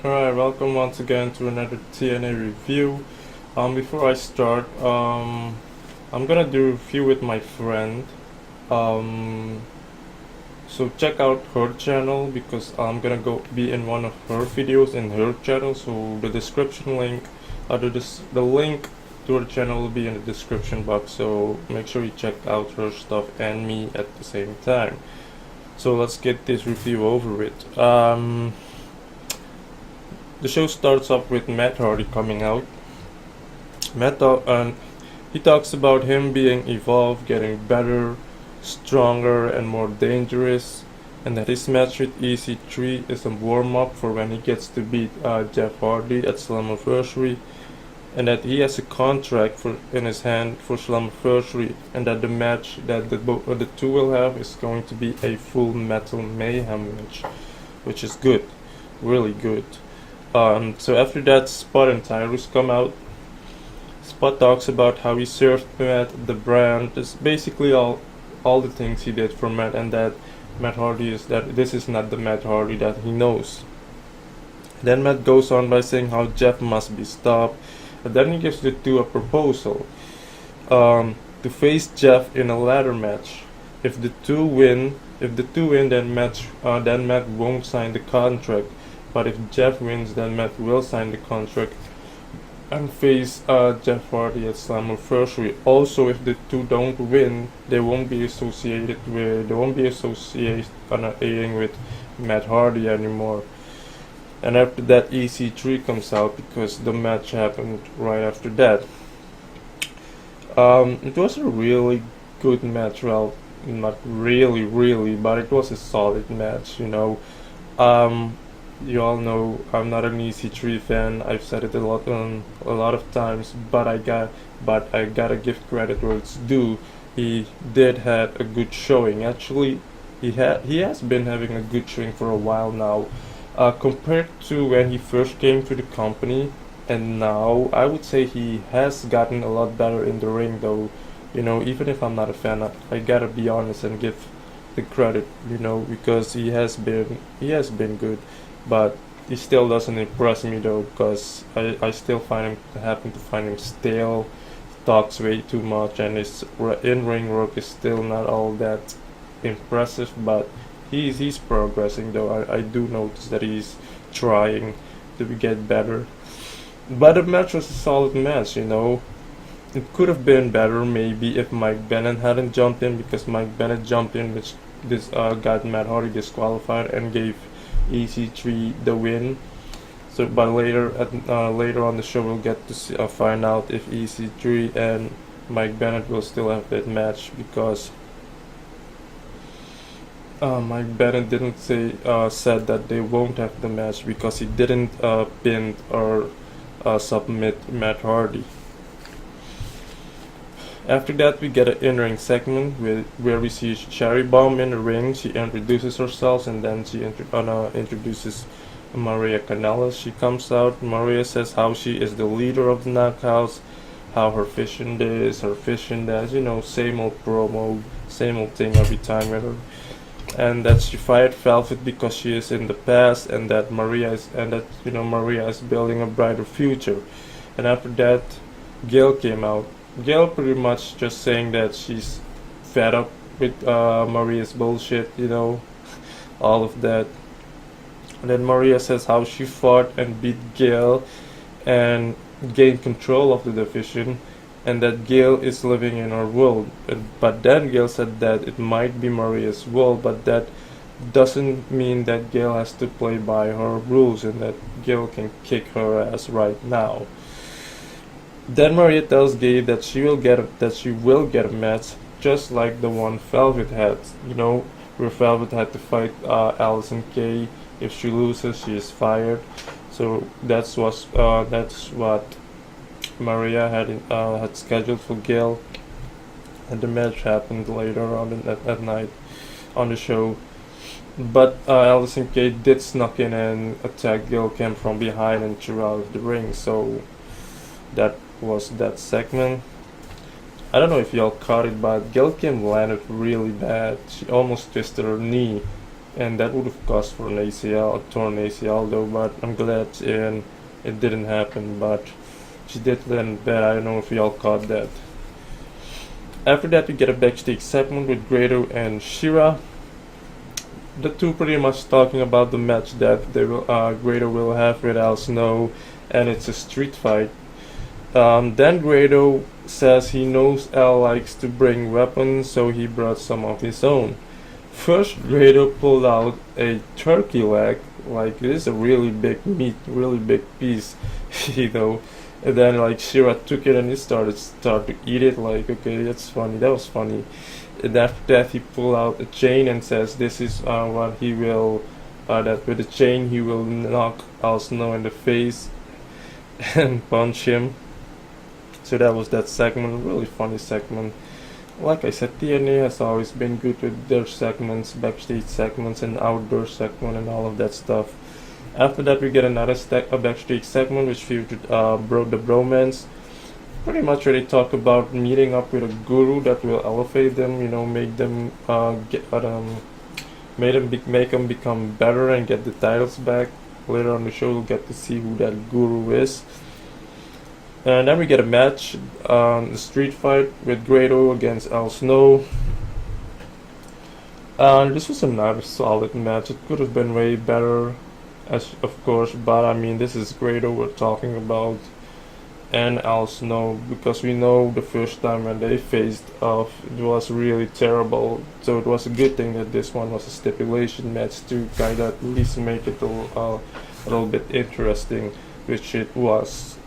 Alright, welcome once again to another TNA review. Before I start, I'm gonna do a review with my friend. Um, so check out her channel because I'm gonna go be in one of her videos in her channel. So the description link, the link to her channel will be in the description box. So make sure you check out her stuff and me at the same time. So let's get this review over with. The show starts off with Matt Hardy coming out. And he talks about him being evolved, getting better, stronger, and more dangerous, and that his match with EC3 is a warm-up for when he gets to beat Jeff Hardy at Slammiversary, and that he has a contract in his hand for Slammiversary, and that the match that the two will have is going to be a full Metal Mayhem match, which is good, really good. So after that, Spot and Tyrus come out. Spot talks about how he served Matt, the brand, is basically all the things he did for Matt, and that Matt Hardy that this is not the Matt Hardy that he knows. Then Matt goes on by saying how Jeff must be stopped, and then he gives the two a proposal to face Jeff in a ladder match. If the two win, then Matt won't sign the contract. But if Jeff wins, then Matt will sign the contract and face Jeff Hardy at Slammiversary. Also, if the two don't win, they won't be associated with Matt Hardy anymore. And after that, EC3 comes out because the match happened right after that. It was a really good match. Well, not really, but it was a solid match. You all know I'm not an EC3 fan. I've said it a lot of times, but I gotta give credit where it's due. He did have a good showing. Actually, he has been having a good showing for a while now. Compared to when he first came to the company, and now I would say he has gotten a lot better in the ring. Though, even if I'm not a fan, I gotta be honest and give the credit. Because he has been good. But he still doesn't impress me though, because I still happen to find him stale. He talks way too much, and his in-ring work is still not all that impressive. But he's progressing though. I do notice that he's trying to get better. But the match was a solid match. It could have been better maybe if Mike Bennett hadn't jumped in, because Mike Bennett jumped in, which got Matt Hardy disqualified and gave EC3 the win. So, but later on the show, we'll get to find out if EC3 and Mike Bennett will still have that match, because Mike Bennett didn't said that they won't have the match because he didn't pin or submit Matt Hardy. After that, we get an in-ring segment where we see Shariya in the ring. She introduces herself, and then she introduces Maria Kanellis. She comes out. Maria says how she is the leader of the Knockouts, how her vision is, her vision that, same old promo, same old thing every time with her. And that she fired Velvet because she is in the past, and that Maria is building a brighter future. And after that, Gail came out. Gail pretty much just saying that she's fed up with Maria's bullshit, all of that. And then Maria says how she fought and beat Gail and gained control of the division, and that Gail is living in her world. But then Gail said that it might be Maria's world, but that doesn't mean that Gail has to play by her rules, and that Gail can kick her ass right now. Then Maria tells Gabe that she will get a match just like the one Velvet had, where Velvet had to fight Allison Kay. If she loses, she is fired. So that's what Maria had scheduled for Gail, and the match happened later on that night on the show. But Allison Kay did snuck in and attack Gail Kim from behind and threw out of the ring. So that was that segment. I don't know if y'all caught it, but Gail Kim landed really bad. She almost twisted her knee and that would have caused for an ACL, a torn ACL though. But I'm glad it didn't happen. But she did land bad. I don't know if y'all caught that. After that, we get a backstage segment with Grado and Shira. The two pretty much talking about the match that Grado will have with Al Snow, and it's a street fight. Then Grado says he knows Al likes to bring weapons, so he brought some of his own. First, Grado pulled out a turkey leg, like this is a really big meat, really big piece, you know. And then like Shira took it and he started to eat it. Like, okay, that's funny. That was funny. And after that, he pulled out a chain and says this is what he will. That with the chain he will knock Al Snow in the face and punch him. So that was that segment. A really funny segment. Like I said, TNA has always been good with their segments, backstage segments, and outdoor segment, and all of that stuff. After that, we get another a backstage segment which featured the bromance. Pretty much where they talk about meeting up with a guru that will elevate them, you know, make them make them become better and get the titles back. Later on the show, we'll get to see who that guru is. And then we get a match, a street fight with Grado against Al Snow. This was another solid match. It could have been way better, of course, but I mean, this is Grado we're talking about, and Al Snow, because we know the first time when they faced off, it was really terrible. So it was a good thing that this one was a stipulation match to kind of at least make it a little bit interesting, which it was.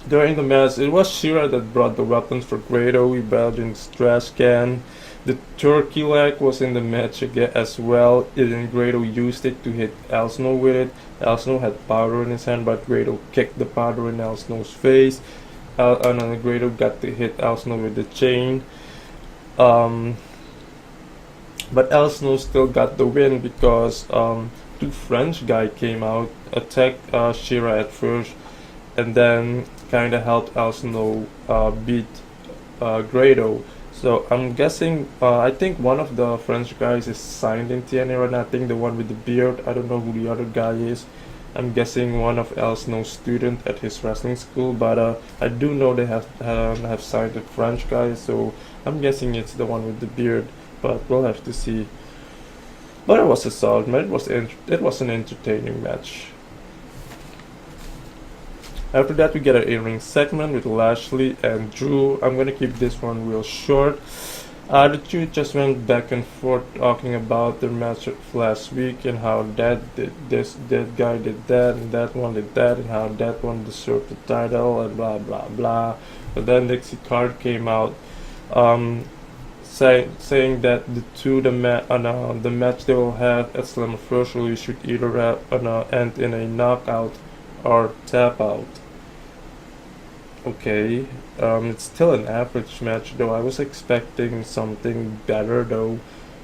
During the match, it was Shira that brought the weapons for Grado. He bailed in his trash can. The turkey leg was in the match again as well. And Grado used it to hit Al Snow with it. Al Snow had powder in his hand, but Grado kicked the powder in Al Snow's face. And Grado got to hit Al Snow with the chain. But Al Snow still got the win because two French guys came out, attacked Shira at first, and then kind of helped Al Snow beat Grado. So I'm guessing, I think one of the French guys is signed in TNA right now. I think the one with the beard. I don't know who the other guy is. I'm guessing one of Al Snow's student at his wrestling school. But I do know they have signed a French guy, so I'm guessing it's the one with the beard. But we'll have to see. But it was a solid match. It was an entertaining match. After that, we get an in-ring segment with Lashley and Drew. I'm gonna keep this one real short. The two just went back and forth talking about their match last week and how that did this, that guy did that, and that one did that, and how that one deserved the title, and blah blah blah. But then Dixie Card came out, saying that the match they will have at Slammiversary should either end in a knockout or tap out. Okay, it's still an average match though. I was expecting something better though,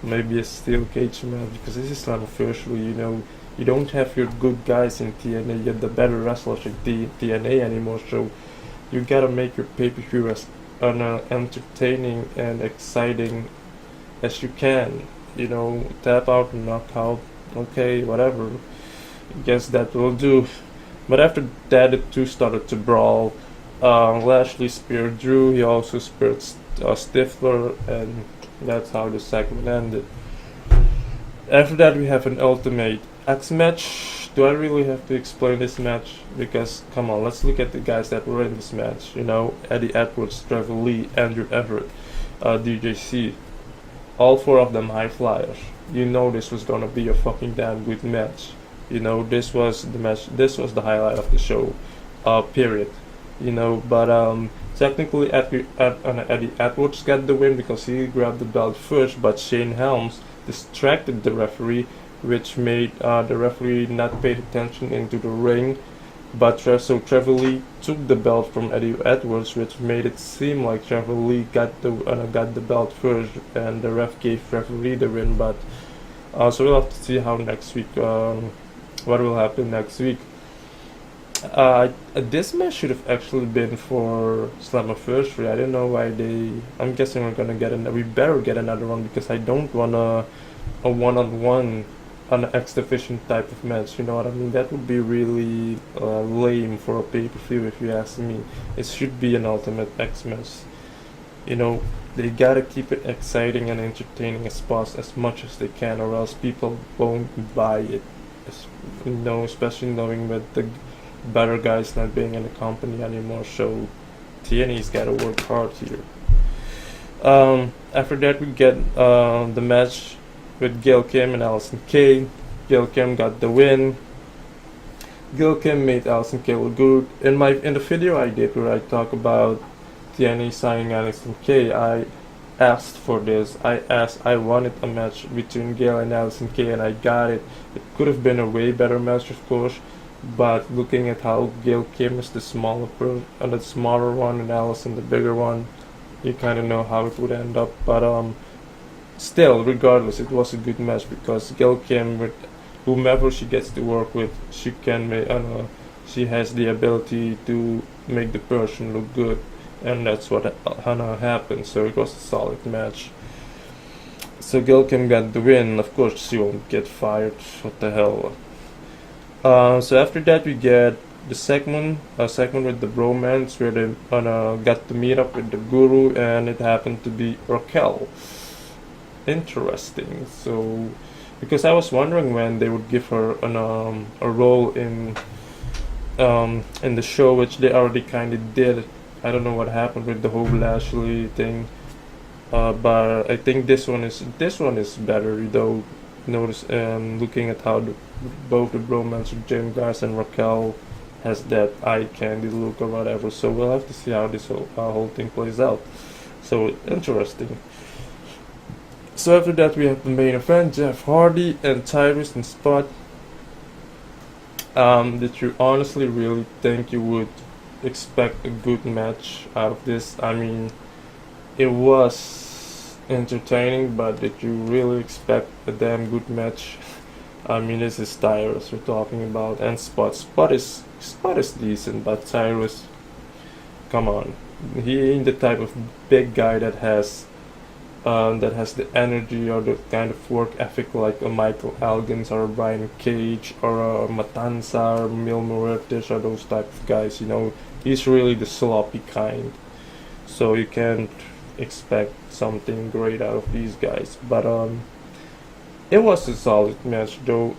maybe a steel cage match, because this is Slammiversary. You know, you don't have your good guys in TNA, yet the better wrestlers in TNA anymore. So you gotta make your pay-per-view as entertaining and exciting as you can. You know, tap out and knockout. Okay, whatever. I guess that will do. But after that, the two started to brawl. Lashley speared Drew. He also speared Stifler, and that's how the segment ended. After that, we have an Ultimate X match. Do I really have to explain this match? Because come on, let's look at the guys that were in this match. You know, Eddie Edwards, Trevor Lee, Andrew Everett, DJC. All four of them high flyers. You know this was gonna be a fucking damn good match. You know, this was the match. This was the highlight of the show. Period. You know, but technically Eddie Edwards got the win because he grabbed the belt first, but Shane Helms distracted the referee, which made the referee not pay attention into the ring. But so Trevor Lee took the belt from Eddie Edwards, which made it seem like Trevor Lee got the belt first, and the ref gave referee the win. But so we'll have to see how next week, what will happen next week. This match should have actually been for Slammiversary. I don't know why they. I'm guessing we're gonna get we better get another one because I don't want a one-on-one an X Division type of match. You know what I mean? That would be really lame for a pay-per-view if you ask me. It should be an Ultimate X match. You know, they gotta keep it exciting and entertaining as much as they can, or else people won't buy it. You know, especially knowing that the better guys not being in the company anymore. So TNA's gotta work hard here. After that, we get the match with Gail Kim and Allison Kay. Gail Kim got the win. Gail Kim made Allison Kay look good. In the video I did where I talk about TNA signing Allison Kay, I asked for this. I wanted a match between Gail and Allison Kay, and I got it. It could have been a way better match, of course, but looking at how Gail Kim is the the smaller one, and Allison the bigger one, you kind of know how it would end up. But still, regardless, it was a good match because Gail Kim, with whomever she gets to work with, she can make. She has the ability to make the person look good, and that's what happened. So it was a solid match. So Gail Kim got the win. Of course, she won't get fired. What the hell? So after that, we get the segment with the bromance where they got to meet up with the guru, and it happened to be Raquel. Interesting. So, because I was wondering when they would give her a role in the show, which they already kind of did. I don't know what happened with the whole Lashley thing, but I think this one is better. Though, notice looking at how both the bromance with Jim Garza and Raquel has that eye candy look or whatever. So we'll have to see how this whole thing plays out. So interesting. So after that, we have the main event: Jeff Hardy and Tyrus and Spot. Did you honestly really think you would expect a good match out of this? I mean, it was entertaining, but did you really expect a damn good match? I mean, this is Tyrus we're talking about, and Spot. Spot is decent, but Tyrus, come on, he ain't the type of big guy that has the energy or the kind of work ethic like a Michael Elgins or a Brian Cage or a Matanza or Mil Muertes or those type of guys. You know, he's really the sloppy kind. So you can't expect something great out of these guys. But it was a solid match though.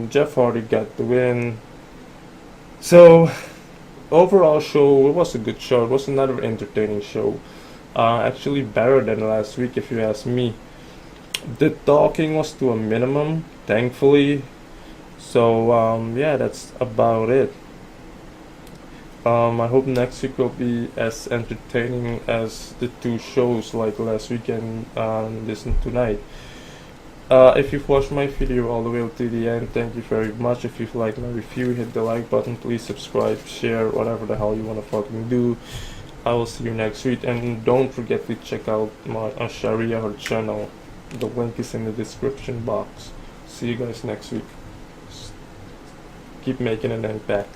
Jeff Hardy got the win. So overall show, it was a good show. It was another entertaining show. Actually better than last week if you ask me. The talking was to a minimum, thankfully. So yeah, that's about it. I hope next week will be as entertaining as the two shows like last week and this tonight. If you've watched my video all the way to the end, thank you very much. If you've liked my review, hit the like button, please subscribe, share, whatever the hell you want to fucking do. I will see you next week, and don't forget to check out my Shariya, her channel. The link is in the description box. See you guys next week. Keep making an impact.